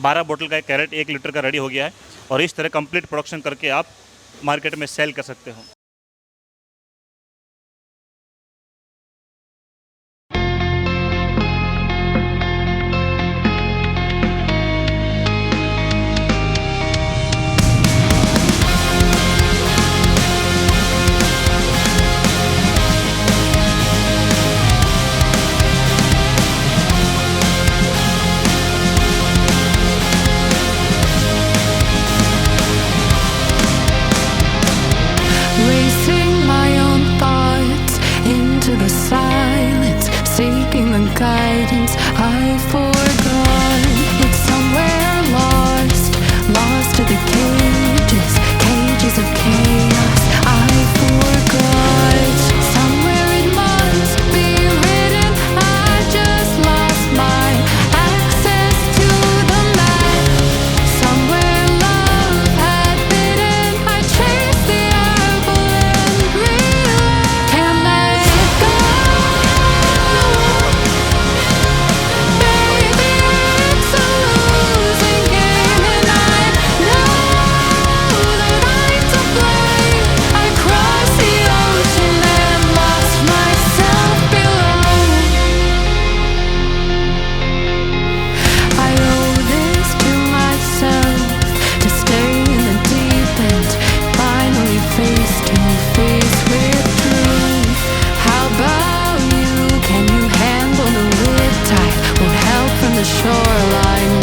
12 बोतल का एक कैरेट 1 लीटर का रेडी हो गया है और इस तरह कंप्लीट प्रोडक्शन करके आप मार्केट में सेल कर सकते हो। Racing my own thoughts into the silence, seeking the guidance I forgot. It's somewhere lost, lost to the cages, cages of chaos I forgot. Somewhere it must be written, I just lost my access to the map. Somewhere love had bitten, I chased the apple and realized can't let it go. Baby, it's a losing game, and I know that I'm to blame. I crossed the ocean and lost myself below. I owe this to myself to stay in the deep end, finally face to face with truth. How about you? Can you handle the riptide? Won't help from the shoreline